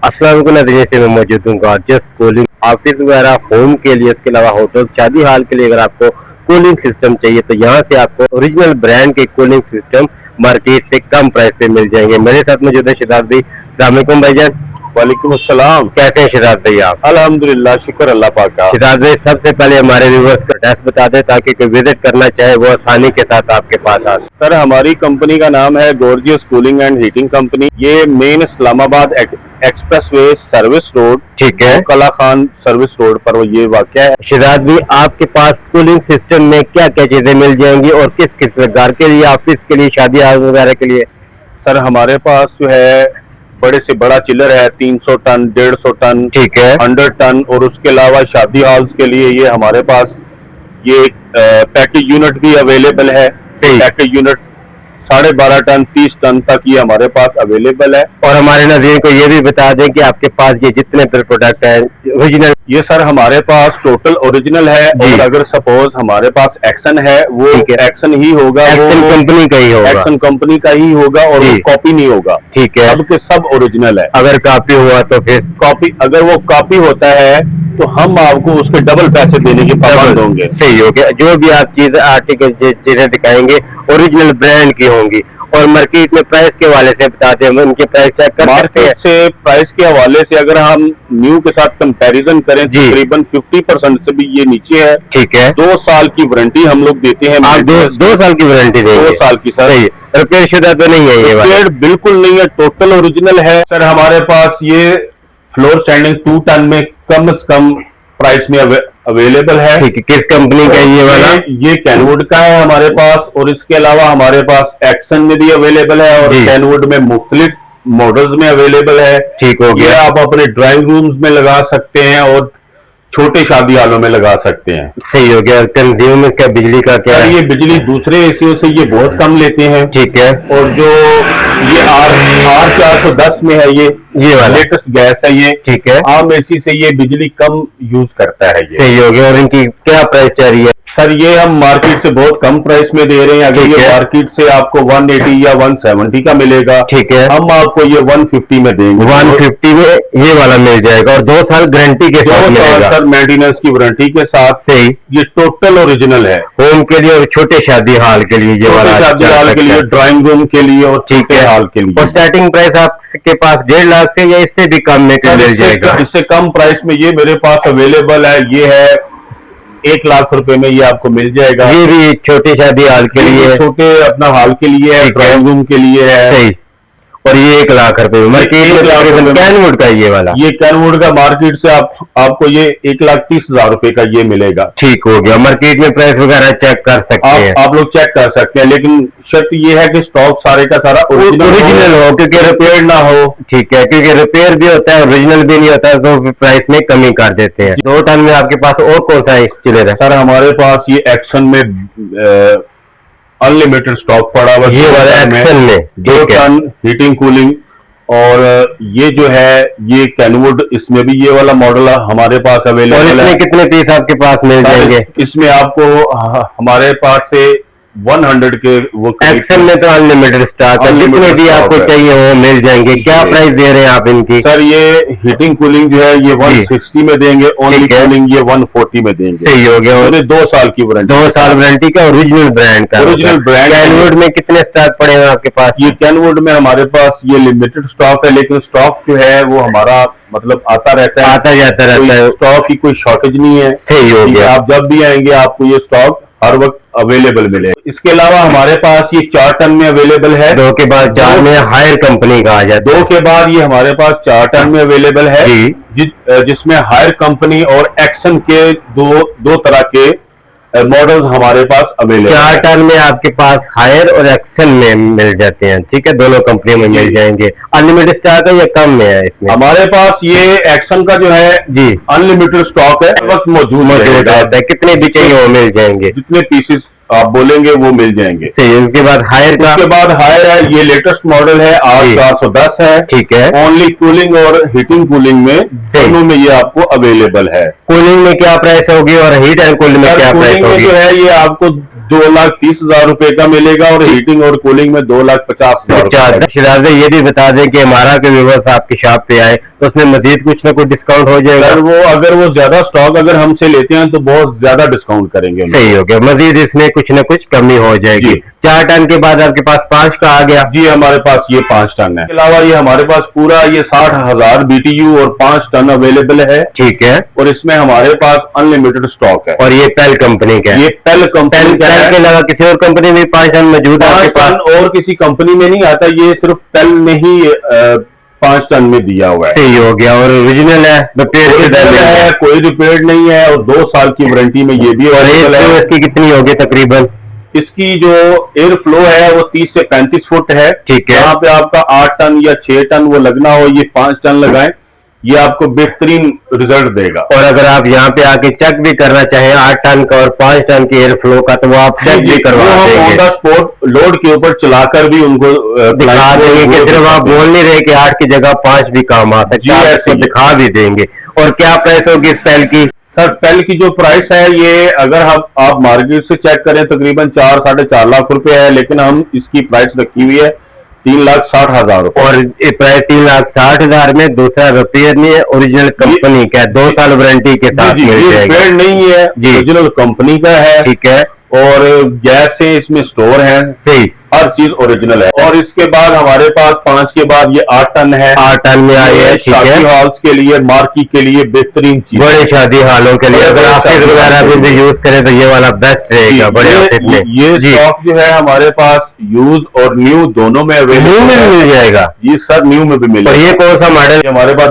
अस्सलाम वालेकुम नाज़रीन, से मैं मौजूद हूँ गॉर्जियस कूलिंग ऑफिस वगैरह होम के लिए, इसके अलावा होटल शादी हाल के लिए अगर आपको कूलिंग सिस्टम चाहिए तो यहाँ से आपको ओरिजिनल ब्रांड के कूलिंग सिस्टम मार्केट से कम प्राइस पे मिल जाएंगे। मेरे साथ मौजूद है शिदात भाई। अस्सलाम वालेकुम भाईजान। वालेकुम अस्सलाम। कैसे हैं शिदात भाई आप? अल्हम्दुलिल्लाह, शुक्र अल्लाह पाक का। शिदात भाई, सबसे पहले हमारे व्यूअर्स का एड्रेस बता दें ताकि कोई विजिट करना चाहे वो आसानी के साथ आपके पास आ। सर, हमारी कंपनी का नाम है gorgeous cooling and heating company. ये main Islamabad expressway service road, ठीक है, कला खान सर्विस रोड पर ये वाक़या है। शिदात भाई, आपके पास कूलिंग सिस्टम में क्या क्या चीजें मिल जाएंगी और किस किस घर के लिए, ऑफिस के लिए, शादी हाल वगैरह के लिए? सर, हमारे पास जो है बड़े से बड़ा चिलर है, 300 टन, 150 टन, ठीक है, 100 टन। और उसके अलावा शादी हॉल्स के लिए ये हमारे पास ये पैकेज यूनिट भी अवेलेबल है। पैकेज यूनिट 12.5 टन, 30 टन तक ये हमारे पास अवेलेबल है। और हमारे नाज़रीन को ये भी बता दें कि आपके पास ये जितने प्रोडक्ट है ओरिजिनल, ये सर हमारे पास टोटल ओरिजिनल है। और अगर सपोज हमारे पास एक्शन है, वो एक्शन ही होगा, एक्शन कंपनी का ही होगा, एक्शन कंपनी का ही होगा और वो कॉपी नहीं होगा। ठीक है, सब के सब ओरिजिनल है। अगर कॉपी हुआ तो फिर कॉपी, अगर वो कॉपी होता है तो हम आपको उसके डबल पैसे देने के पाबंद होंगे। सही हो गया। जो भी आप चीज आर्टिकल चीजें दिखाएंगे ओरिजिनल ब्रांड की होंगी। और मार्केट में प्राइस के हवाले से बताते हैं, उनके प्राइस चेक कर मार्केट से प्राइस के हवाले से अगर हम न्यू के साथ कंपैरिजन करें तकरीबन 50% से भी ये नीचे है। ठीक है, 2 साल की वारंटी हम लोग देते हैं। आप 2 साल की वारंटी देंगे? 2 साल की सर। रिपेयर शुदा तो नहीं है? ये रिपेयर बिल्कुल नहीं है, टोटल ओरिजिनल है। सर, हमारे पास ये फ्लोर स्टैंडिंग 2 टन में कम से कम प्राइस में अवेलेबल है। ठीक है, किस कंपनी का ये वाला? ये कैनवुड का है हमारे पास। और इसके अलावा हमारे पास एक्शन में भी अवेलेबल है और कैनवुड में मुख्तलिफ मॉडल्स में अवेलेबल है। ठीक हो गया। ये आप अपने ड्राइंग रूम्स में लगा सकते हैं और छोटे शादी हालों में लगा सकते हैं। सही हो गया। कंज्यूम इसका बिजली का क्या है? ये बिजली दूसरे एसीओ से ये बहुत कम लेते हैं। ठीक है। और जो ये R410 में है, ये वाला लेटेस्ट गैस है ये। ठीक है। आम एसी से ये बिजली कम यूज करता है ये। सही हो गया। और इनकी क्या प्राइस चल रही है? सर, ये हम मार्केट से बहुत कम प्राइस में दे रहे हैं। अगर ये मार्केट से आपको 180 या 170 का मिलेगा, ठीक है, हम आपको ये 150 में देंगे। 150 में ये वाला मिल जाएगा और 2 साल गारंटी के साथ मिलेगा। सर, मेंटेनेंस की वारंटी के साथ। सही। ये टोटल ओरिजिनल है, होम के लिए और छोटे शादी हाल के लिए। ये वाला शादी हाल के लिए, ड्राइंग रूम के लिए और छोटे हाल के लिए। और स्टार्टिंग प्राइस आपके पास 1.5 लाख से या इससे भी कम में मिल जाएगा? इससे कम प्राइस में ये मेरे पास अवेलेबल है। ये है 1 लाख रुपए में ये आपको मिल जाएगा। ये भी छोटे शादी हाल के लिए, छोटे अपना हाल के लिए है, ड्राइंग रूम के लिए है। सही। और ये 1 लाख रुपए में कैनवुड का ये वाला, ये कैनवुड का मार्केट से आपको ये 1,30,000 रुपए का ये मिलेगा। ठीक हो गया। मार्केट में प्राइस वगैरह चेक कर सकते हैं आप लोग चेक कर सकते हैं, लेकिन शर्त ये है कि स्टॉक सारे का सारा ओरिजिनल हो, क्योंकि रिपेयर ना हो। ठीक है, क्योंकि रिपेयर भी होता है, ओरिजिनल भी नहीं होता है, तो प्राइस में कमी कर देते हैं। 2 टन में आपके पास और कौन सा चिलर है? सर, हमारे पास ये एक्शन में अनलिमिटेड स्टॉक पड़ा हुआ। ये वाला एक्शन में 2 टन हीटिंग कूलिंग। और ये जो है ये कैनवुड, इसमें भी ये वाला मॉडल हमारे पास अवेलेबल है। इसमें कितने पीस आपके पास मिल जाएंगे? इसमें आपको हमारे पास से 100 के वो एक्शन में तो अनलिमिटेड स्टॉक है, जितने भी आपको चाहिए वो मिल जाएंगे। क्या प्राइस दे रहे हैं आप इनकी? सर, ये हीटिंग कूलिंग जो है ये 160 में देंगे, ओनली कूलिंग ये 140 में देंगे। सही हो गया। 2 साल की वारंटी, 2 साल वारंटी का, ओरिजिनल ब्रांड का। Original brand. कैनवुड में कितने स्टॉक पड़े हैं आपके पास? ये कैनवुड में हमारे पास ये लिमिटेड स्टॉक है, लेकिन स्टॉक जो है वो हमारा मतलब आता रहता है, आता जाता रहता है। स्टॉक की कोई शॉर्टेज नहीं है। सही हो गया। आप जब भी आएंगे आपको ये स्टॉक हर वक्त अवेलेबल मिलेगा। इसके अलावा हमारे पास ये 4 टन में अवेलेबल है। 2 के बाद 4 में हायर कंपनी का आ जाता है। 2 के बाद ये हमारे पास 4 टन में अवेलेबल है, जिसमें हायर कंपनी और एक्शन के दो तरह के मॉडल्स हमारे पास अवेलेबल। 4 टन में आपके पास हायर और एक्शन में मिल जाते हैं। ठीक है, दोनों कंपनियों में मिल जाएंगे। अनलिमिटेड स्टॉक है या कम में है? इसमें हमारे पास ये एक्शन का जो है जी अनलिमिटेड स्टॉक है, वक्त मौजूद रहता है। कितने भी चाहिए वो मिल जाएंगे, जितने पीसेस आप बोलेंगे वो मिल जाएंगे। सही। उसके बाद हायर का, उसके बाद हायर है, ये लेटेस्ट मॉडल है, R410 है। ठीक है। ओनली कूलिंग और हीटिंग कूलिंग में दोनों में ये आपको अवेलेबल है। कूलिंग में क्या प्राइस होगी और हीट एंड कूलिंग में क्या प्राइस होगी? जो है ये आपको 2,30,000 रुपए का मिलेगा और हीटिंग और कूलिंग में 2,50,000। शिराज, ये भी बता दें कि हमारा के व्यूअर्स आपकी शॉप पे आए तो उसमें मजीद कुछ ना कुछ डिस्काउंट हो जाएगा। सर वो अगर वो ज्यादा स्टॉक अगर हमसे लेते हैं तो बहुत ज्यादा डिस्काउंट करेंगे। सही हो गया, मजीद इसमें कुछ ना कुछ कमी हो जाएगी। 4 टन के बाद आपके पास 5 का आ गया। जी हमारे पास ये 5 टन है। इसके अलावा ये हमारे पास पूरा ये 60,000 BTU और 5 टन अवेलेबल है। ठीक है। और इसमें हमारे पास अनलिमिटेड स्टॉक है। और ये पेल कंपनी का है। ये पेल कंपनी का है। के अलावा किसी और कंपनी में 5 टन मौजूद है आपके पास? और किसी कंपनी में नहीं आता, ये सिर्फ पेल में ही 5 टन में दिया हुआ है। सही हो गया। और ओरिजिनल है, रिपेयर है, कोई रिपेयर नहीं है और 2 साल की वारंटी में ये भी। और इसकी कितनी होगी तकरीबन? इसकी जो एयर फ्लो है वो 30 से 35 फुट है। ठीक है। यहाँ पे आपका 8 टन या 6 टन वो लगना हो, ये 5 टन लगाएं, ये आपको बेहतरीन रिजल्ट देगा। और अगर आप यहाँ पे आके चेक भी करना चाहें 8 टन का और 5 टन की एयर फ्लो का, तो वो आप चेक भी करवा देंगे। ऑन द स्पॉट लोड के ऊपर चलाकर भी उनको दिखा देंगे कि सिर्फ आप बोल नहीं रहे कि 8 की जगह 5 भी काम आ सकता है, ऐसे दिखा भी देंगे। और क्या प्राइस होगी इस पेल की? सर पेल की जो प्राइस है ये अगर आप मार्केट से चेक करें तकरीबन 4-4.5 लाख रुपए है, लेकिन हम इसकी प्राइस रखी हुई है 3,60,000 रुपए। और ये प्राइस 3,60,000 में दूसरा रिपेयर नहीं है, ओरिजिनल कंपनी का है, 2 साल वारंटी के साथ मिल जाएगा। रिपेयर नहीं है, ओरिजिनल कंपनी का है। ठीक है। और गैस से इसमें स्टोर है। सही, हर चीज ओरिजिनल है। और इसके बाद हमारे पास 5 के बाद ये 8 टन है। 8 टन में आई है। शादी हॉल्स के लिए, मार्की के लिए बेहतरीन चीज, बड़े शादी हॉलों के लिए अगर ऑफिस वगैरह भी यूज करें तो ये वाला बेस्ट रहेगा। बड़े ऑफिस में ये स्टॉक जो है हमारे पास यूज और न्यू दोनों में अवेलेबल मिल जाएगा। जी सर, न्यू में भी मिलेगा। और ये कौन सा मॉडल? हमारे पास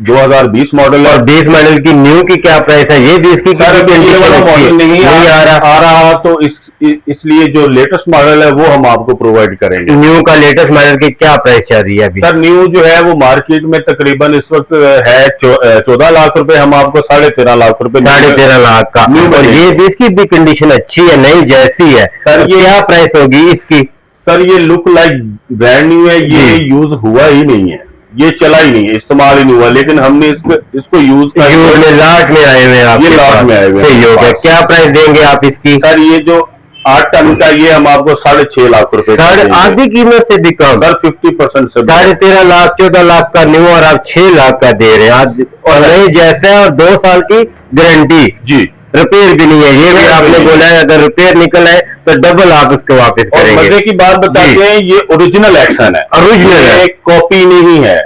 2020 मॉडल है। और 20 मॉडल की न्यू की क्या प्राइस है? ये 20 की मॉडल नहीं आ रहा तो इसलिए जो लेटेस्ट मॉडल है वो हम आपको प्रोवाइड करेंगे। न्यू का लेटेस्ट मॉडल की क्या प्राइस चल रही है अभी? सर न्यू जो है वो मार्केट में तकरीबन इस वक्त है 14 लाख रुपए, हम आपको 13.5 लाख रुपए, 13.5 लाख का। और ये भी इसकी भी कंडीशन अच्छी है, नई जैसी है। सर ये क्या प्राइस होगी इसकी? सर ये लुक लाइक ब्रांड न्यू है, ये यूज हुआ ही नहीं है, ये चला ही नहीं है, इस्तेमाल ही नहीं हुआ, लेकिन हमने इसको यूज में लाट में आए हुए आप, ये लाट में आए हुए। सही हो गया। क्या प्राइस देंगे आप इसकी? सर ये जो 8 टन का ये हम आपको 6.5 लाख रुपए, आधी कीमत से भी कम सर, 50% से 13.5 लाख 14 लाख का न्यू और आप 6 लाख का दे रहे हैं। और नहीं जैसा, और 2 साल की गारंटी जी, रिपेयर भी नहीं है। ये भी आपने बोला है अगर रिपेयर निकल आए तो डबल आप उसको वापस करेंगे। मजे की बात बताते हैं, ये ओरिजिनल एक्शन है, ओरिजिनल है, कॉपी नहीं है।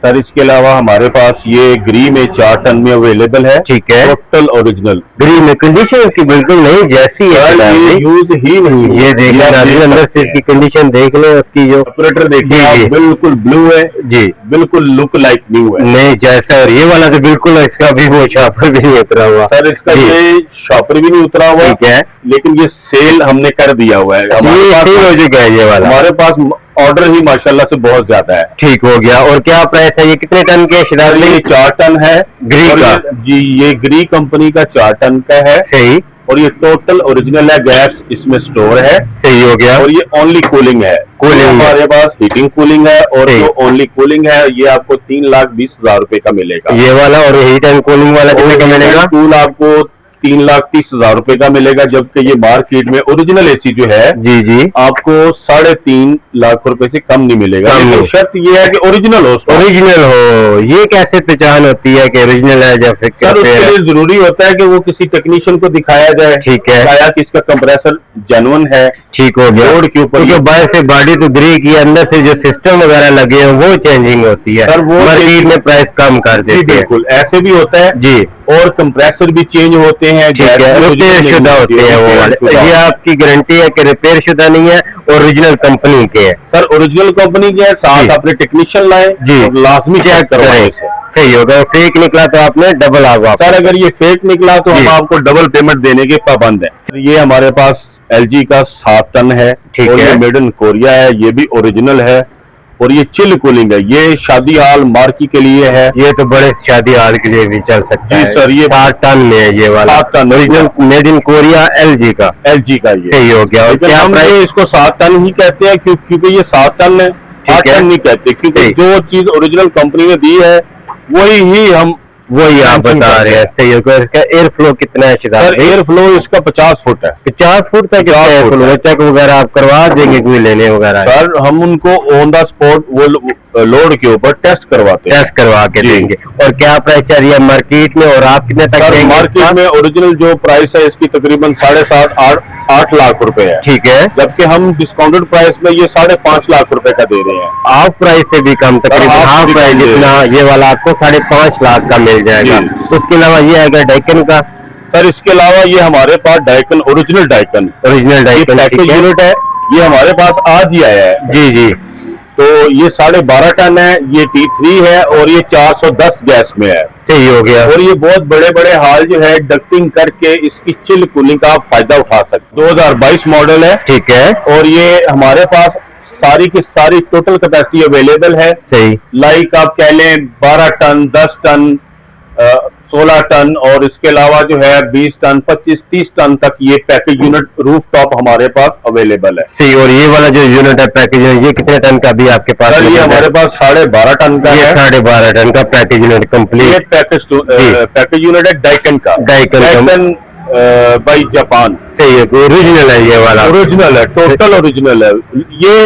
सर इसके अलावा हमारे पास ये ग्री में 4 टन में अवेलेबल है। ठीक है। टोटल ओरिजिनल ग्री में कंडीशन इसकी बिल्कुल नहीं जैसी है, ये यूज ही नहीं। ये देखिए अंदर से इसकी कंडीशन देख लें, उसकी जो ऑपरेटर देखिए बिल्कुल ब्लू है जी, बिल्कुल लुक लाइक न्यू है। नहीं जैसा, और ये वाला तो बिल्कुल इसका भी वो शॉपर भी नहीं उतरा हुआ। सर इसका ये शॉपर भी नहीं उतरा हुआ। ठीक है, लेकिन ये सेल हमने कर दिया हुआ है, सेल हो चुका है ये वाला। हमारे पास ऑर्डर ही माशाल्लाह से बहुत ज्यादा है। ठीक हो गया। और क्या प्राइस है? ये कितने टन के? ये 4 टन है ग्री का जी, ये ग्री कंपनी का 4 टन का है। सही। और ये टोटल ओरिजिनल है, गैस इसमें स्टोर है। सही हो गया। और ये ओनली कूलिंग है, कूलिंग हमारे पास हीटिंग कूलिंग है। और जो ओनली कूलिंग है ये आपको 3,20,000 रुपए का मिलेगा, ये वाला। और हीट एंड कूलिंग वाला कितने का मिलेगा? कूल आपको 3,30,000 रुपए का मिलेगा, जबकि ये मार्केट में ओरिजिनल एसी जो है जी जी आपको 3.5 लाख रुपए से कम नहीं मिलेगा। लेकिन शर्त ये है कि ओरिजिनल हो। ओरिजिनल हो। ये कैसे पहचान होती है कि ओरिजिनल है? जब सर उसके लिए जरूरी होता है कि वो किसी टेक्नीशियन को दिखाया जाए। ठीक है, दिखाया कि इसका कंप्रेसर जेन्युइन है। ठीक हो गया। रोड के ऊपर जो बाहर से बॉडी तो ग्रे की, अंदर से जो सिस्टम वगैरह लगे हैं वो चेंजिंग होती है। सर वो मार्केट में प्राइस कम कर देते हैं। बिल्कुल ऐसे भी होता है जी। और कंप्रेसर भी चेंज होते हैं, रिपेयर शुदा होते हैं वो वाले। ये आपकी गारंटी है कि रिपेयर शुदा नहीं है, ओरिजिनल कंपनी के है। सर ओरिजिनल कंपनी के है, साथ अपने टेक्नीशियन लाए जी, और लाजमी चेक करवाएं। सही होगा। फेक निकला तो आपने डबल आगा। सर अगर ये फेक निकला तो हम आपको डबल पेमेंट देने के पाबंद है। ये हमारे पास LG का 7 टन है। ठीक है, ये मेड इन कोरिया है, ये भी ओरिजिनल है। और ये चिल कूलिंग है, ये शादी हॉल मार्की के लिए है। ये तो बड़े शादी हॉल के लिए भी चल सकता है। सर ये 7 टन में है, ये वाला 7 ton original made in Korea LG का ये सही हो गया। और क्या हम इसको 7 टन ही कहते हैं क्योंकि ये 7 टन है, 8 टन नहीं कहते, क्योंकि जो चीज ओरिजिनल कंपनी ने दी है वही आप बता रहे हैं। सही होगा। इसका एयर फ्लो कितना है? सर एयर फ्लो इसका 50 फुट है। 50 फुट तक चेक वगैरह आप करवा देंगे कोई लेने वगैरह? सर हम उनको ऑन द स्पॉट वो लोड के ऊपर टेस्ट करवाते हैं, टेस्ट करवा के जी। देंगे। और क्या प्राइस चल रही है मार्केट में और आप कितने तक सर देंगे मार्केट इसका? में ओरिजिनल जो प्राइस है इसकी तकरीबन 7.5-8 लाख रुपए है, ठीक है। जबकि हम डिस्काउंटेड प्राइस में ये 5.5 लाख रुपए का दे रहे हैं। हाफ प्राइस से भी कम, तकरीबन हाफ हाफ भी प्राइस कम दे रहे जितना ये वाला आपको 5.5 लाख का मिल जाएगा। जी। उसके अलावा ये आएगा डाइकन का, सर इसके अलावा ये हमारे पास Daikin original Daikin original Daikin, package ठीक है। यूनिट है, ये हमारे पास आज ही आया है। जी जी। तो ये 12.5 टन है, ये T3 है और ये 410 गैस में है। सही हो गया। और ये बहुत बड़े बड़े हाल जो है डक्टिंग करके इसकी चिल कूलिंग का आप फायदा उठा सकते हैं। 2022 मॉडल है, ठीक है। और ये हमारे पास सारी की सारी टोटल कैपेसिटी अवेलेबल है। सही। लाइक आप कह लें 12 टन, 10 टन, 16 टन, और इसके अलावा जो है 20 टन, 25-30 टन तक ये पैकेज यूनिट रूफ टॉप हमारे पास अवेलेबल है। सही। और ये वाला जो यूनिट है पैकेज यूनिट, ये कितने टन का भी आपके पास? सर ये हमारे पास 12.5 टन का ये है। 12.5 टन का पैकेज यूनिट ये कंप्लीट। पैकेज यूनिट है डाइकन का, डाइकन बाई जापान। सही है, ओरिजिनल है ये वाला। ओरिजिनल है, टोटल ओरिजिनल है, ये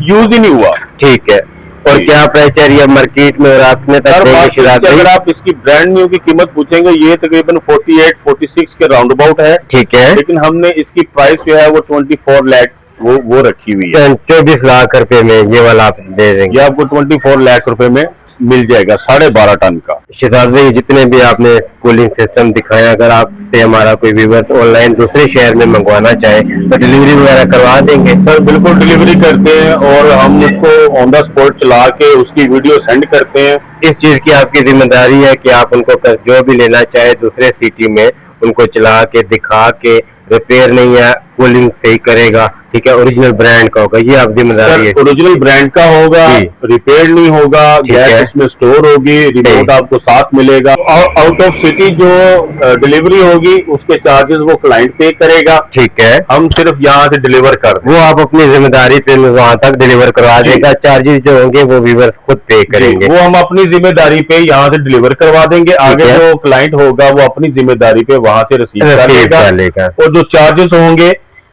यूज ही नहीं हुआ। ठीक है। और जी। क्या प्राइस चल रही है मार्केट में और आपने तक सर देंगे मार्केट शिराज से भाई? अगर आप इसकी ब्रांड न्यू की कीमत पूछेंगे ये तकरीबन 48-46 के राउंड अबाउट है, ठीक है। लेकिन हमने इसकी प्राइस जो है वो 24 लाख वो रखी हुई है। 24 लाख रुपए में ये वाला आप दे देंगे? ये आपको 24 लाख रुपए में मिल जाएगा 12.5 टन का। शिराज भाई, जितने भी आपने कूलिंग सिस्टम दिखाया, अगर आपसे हमारा कोई व्यूअर्स ऑनलाइन दूसरे शहर में मंगवाना चाहे तो डिलीवरी वगैरह करवा देंगे? सर बिल्कुल डिलीवरी करते हैं, और हम उसको ऑन द स्पॉट चला के उसकी वीडियो सेंड करते हैं। इस चीज की आपकी जिम्मेदारी है कि आप उनको जो भी लेना चाहे दूसरे सिटी में उनको चला के दिखा के, रिपेयर नहीं है कूलिंग सही करेगा, ठीक है, ओरिजिनल ब्रांड का होगा, ये आप जिम्मेदारी है। ओरिजिनल ब्रांड का होगा, जी। रिपेयर नहीं होगा, ठीक है। गैस इसमें स्टोर होगी, रिमोट आपको साथ मिलेगा। आउट ऑफ सिटी जो डिलीवरी होगी उसके चार्जेस वो क्लाइंट पे करेगा, ठीक है। हम सिर्फ यहाँ से डिलीवर कर दें। वो आप अपनी जिम्मेदारी पे वहां तक डिलीवर करवा जी। देगा, चार्जेस जो होंगे वो व्यूअर्स खुद पे करेंगे। वो हम अपनी जिम्मेदारी पे यहाँ से डिलीवर करवा देंगे, आगे है। जो क्लाइंट होगा वो अपनी जिम्मेदारी पे वहां से रिसीव कर रसीद लेगा, डालेगा। और जो चार्जेस होंगे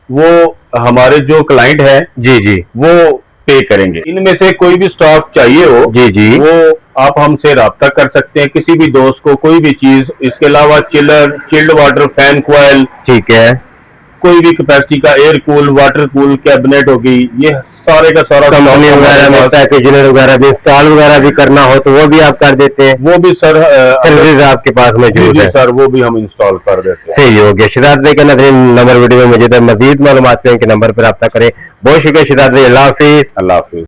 वो हमारे जो क्लाइंट है जी जी। वो पे करेंगे। इनमें से कोई भी स्टॉक चाहिए हो जी जी। वो आप हमसे राब्ता कर सकते हैं, किसी भी दोस्त को कोई भी चीज। इसके अलावा chiller, chilled water fan coil, ठीक है। कोई भी कैपेसिटी का air cool, water cool cabinet होगी, ये सारे का सारा कंपनी वगैरह में पैकेज वगैरह भी इंस्टॉल वगैरह भी करना हो तो वो भी आप कर देते हैं? वो भी सर सर्विस आपके पास जी मौजूद जी है? सर, वो भी हम इंस्टॉल कर देते हैं। सही हो गया। शिराज भाई का नंबर वीडियो में मौजूद है, मजीद मालूमात के नंबर पर रब्ता करें। बहुत शुक्रिया शिराज भाई, अल्लाह हाफिज। अल्लाह हाफिज।